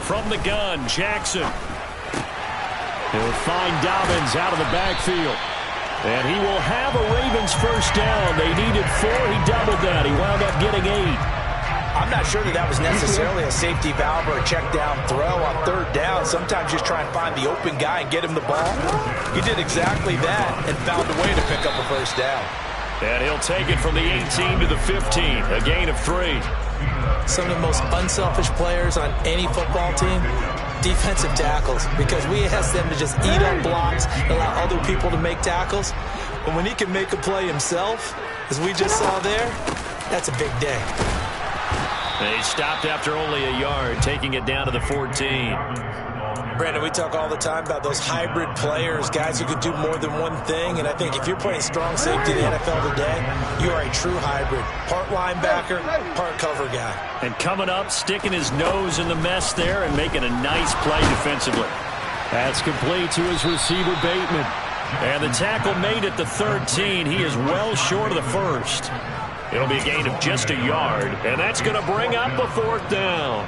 From the gun, Jackson. He'll find Dobbins out of the backfield. And he will have a Ravens first down. They needed 4. He doubled that. He wound up getting 8. I'm not sure that was necessarily a safety valve or a check down throw on 3rd down. Sometimes just try and find the open guy and get him the ball. He did exactly that and found a way to pick up a first down. And he'll take it from the 18 to the 15, a gain of 3. Some of the most unselfish players on any football team, defensive tackles, because we ask them to just eat up blocks, allow other people to make tackles. But when he can make a play himself, as we just saw there, that's a big day. He stopped after only a yard, taking it down to the 14. Brandon, we talk all the time about those hybrid players, guys who can do more than one thing. And I think if you're playing strong safety in the NFL today, you are a true hybrid. Part linebacker, part cover guy. And coming up, sticking his nose in the mess there and making a nice play defensively. That's complete to his receiver, Bateman. And the tackle made at the 13. He is well short of the first. It'll be a gain of just a yard, and that's going to bring up a 4th down.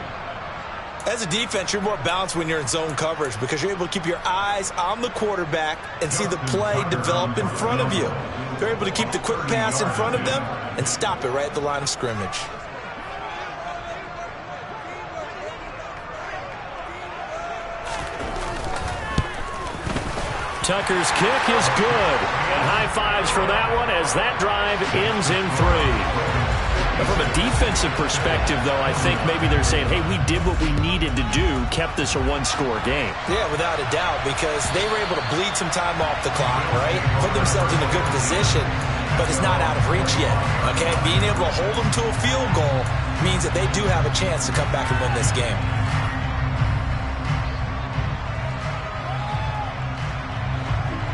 As a defense, you're more balanced when you're in zone coverage because you're able to keep your eyes on the quarterback and see the play develop in front of you. You're able to keep the quick pass in front of them and stop it right at the line of scrimmage. Tucker's kick is good. And high fives for that one as that drive ends in 3. Now from a defensive perspective, though, I think maybe they're saying, hey, we did what we needed to do, kept this a one-score game. Yeah, without a doubt, because they were able to bleed some time off the clock, right? Put themselves in a good position, but it's not out of reach yet, okay? Being able to hold them to a field goal means that they do have a chance to come back and win this game.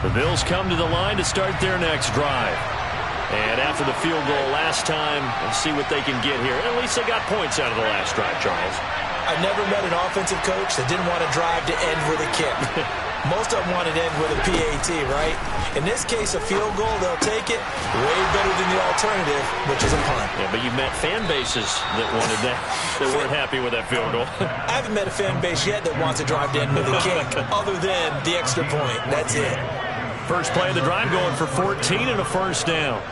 The Bills come to the line to start their next drive. And after the field goal last time, let's see what they can get here. At least they got points out of the last drive, Charles. I've never met an offensive coach that didn't want to drive to end with a kick. Most of them want to end with a PAT, right? In this case, a field goal, they'll take it way better than the alternative, which is a punt. Yeah, but you've met fan bases that wanted that, that weren't happy with that field goal. I haven't met a fan base yet that wants to drive to end with a kick, other than the extra point. That's it. First play of the drive going for 14 and a 1st down.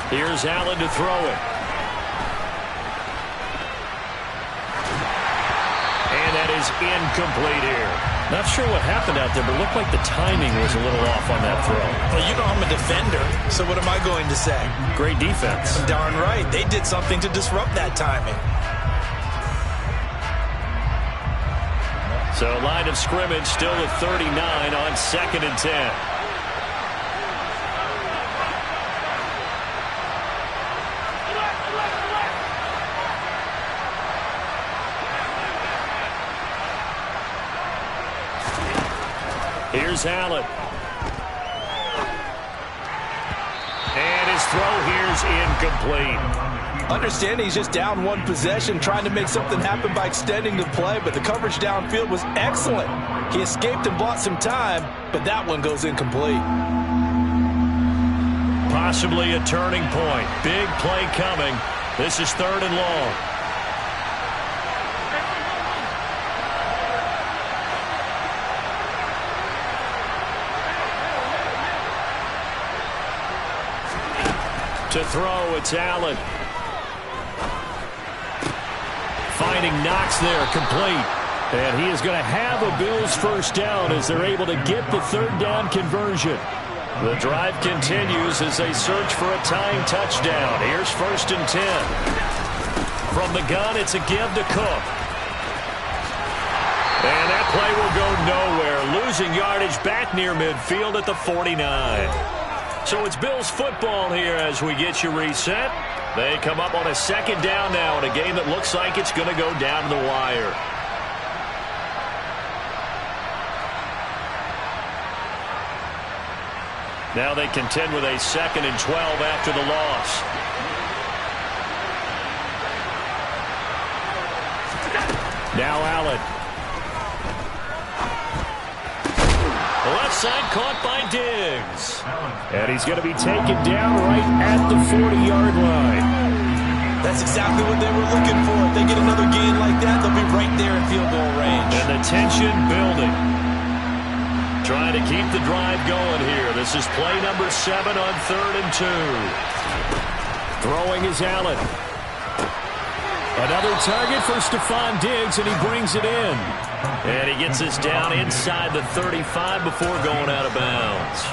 Here's Allen to throw it. And that is incomplete here. Not sure what happened out there, but it looked like the timing was a little off on that throw. Well, you know I'm a defender, so what am I going to say? Great defense. Darn right. They did something to disrupt that timing. So line of scrimmage still at 39 on 2nd and 10. Here's Allen. And his throw here's incomplete. Understanding he's just down one possession, trying to make something happen by extending the play, but the coverage downfield was excellent. He escaped and bought some time, but that one goes incomplete. Possibly a turning point. Big play coming. This is 3rd and long. To throw, it's Allen. Finding Knox there, complete. And he is going to have a Bills 1st down as they're able to get the 3rd down conversion. The drive continues as they search for a tying touchdown. Here's 1st and 10. From the gun, it's a give to Cook. And that play will go nowhere. Losing yardage back near midfield at the 49. So it's Bills football here as we get you reset. They come up on a 2nd down now in a game that looks like it's going to go down to the wire. Now they contend with a 2nd and 12 after the loss. Now Allen. Left side caught by Diggs. And he's going to be taken down right at the 40-yard line. That's exactly what they were looking for. If they get another gain like that, they'll be right there in field goal range. And the tension building. Trying to keep the drive going here. This is play number 7 on 3rd and 2. Throwing is Allen. Another target for Stephon Diggs, and he brings it in. And he gets this down inside the 35 before going out of bounds.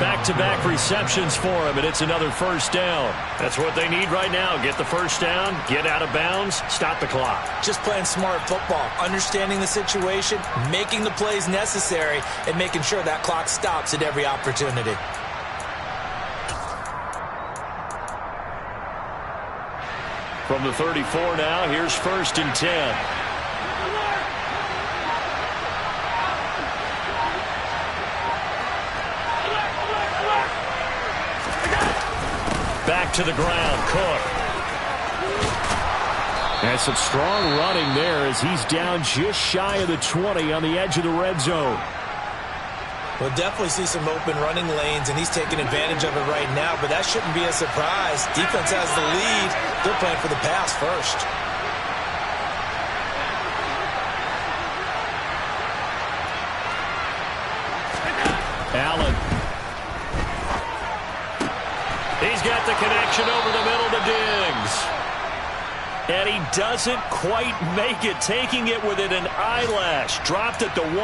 Back-to-back receptions for him, and it's another 1st down. That's what they need right now. Get the 1st down, get out of bounds, stop the clock. Just playing smart football, understanding the situation, making the plays necessary, and making sure that clock stops at every opportunity. From the 34 now, here's 1st and 10. Back to the ground, Cook. And some strong running there as he's down just shy of the 20 on the edge of the red zone. We'll definitely see some open running lanes, and he's taking advantage of it right now, but that shouldn't be a surprise. Defense has the lead. They're playing for the pass first. Allen. He's got the connection over the middle to Diggs. And he doesn't quite make it, taking it within an eyelash. Dropped at the 1.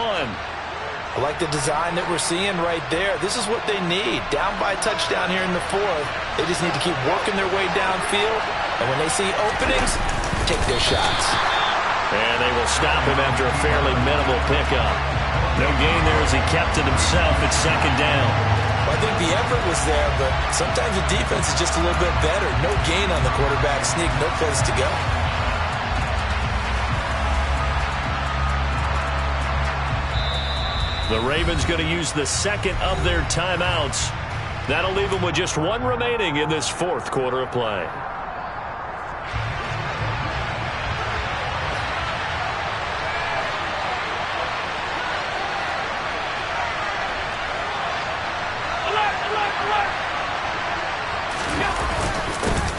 I like the design that we're seeing right there. This is what they need. Down by a touchdown here in the 4th. They just need to keep working their way downfield. And when they see openings, take their shots. And they will stop him after a fairly minimal pickup. No gain there as he kept it himself at 2nd down. Well, I think the effort was there, but sometimes the defense is just a little bit better. No gain on the quarterback sneak. No place to go. The Ravens going to use the 2nd of their timeouts. That'll leave them with just 1 remaining in this 4th quarter of play.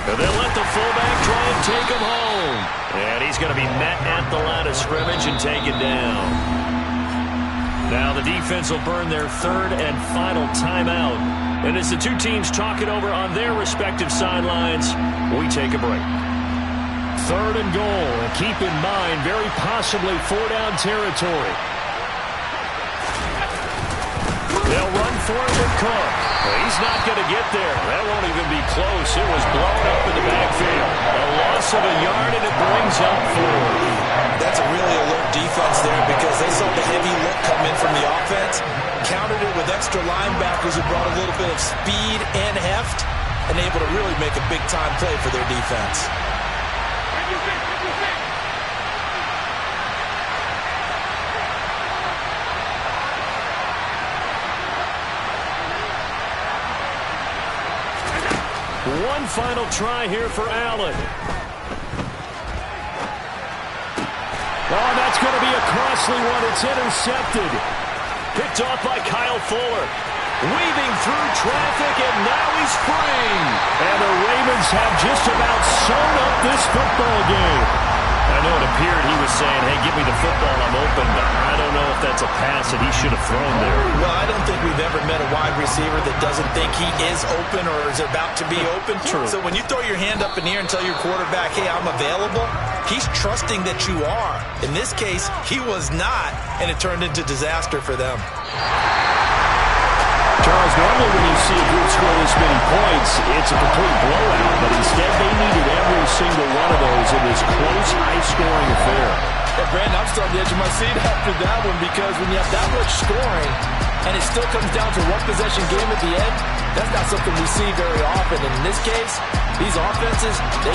And they'll let the fullback try and take him home. And he's going to be met at the line of scrimmage and taken down. Now the defense will burn their 3rd and final timeout. And as the two teams talk it over on their respective sidelines, we take a break. 3rd and goal. And keep in mind, very possibly 4-down territory. They'll run for it with Cook. He's not going to get there. That won't even be close. It was blown up in the backfield. A loss of a yard, and it brings up 4. That's a really alert defense there because they saw the heavy look come in from the offense, countered it with extra linebackers who brought a little bit of speed and heft, and able to really make a big-time play for their defense. One final try here for Allen. Oh, that's going to be a costly one. It's intercepted. Picked off by Kyle Fuller. Weaving through traffic, and now he's free. And the Ravens have just about sewn up this football game. I know it appeared he was saying, hey, give me the football, I'm open, but I don't know if that's a pass that he should have thrown there. Well, I don't think we've ever met a wide receiver that doesn't think he is open or is about to be open. True. So when you throw your hand up in the air and tell your quarterback, hey, I'm available, he's trusting that you are. In this case, he was not, and it turned into disaster for them. Charles, normally when you see a group score this many points, it's a complete blowout, but instead they needed every single one of those in this close, high-scoring affair. Yeah, Brandon, I'm still on the edge of my seat after that one because when you have that much scoring and it still comes down to one possession game at the end, that's not something we see very often. And in this case, these offenses, they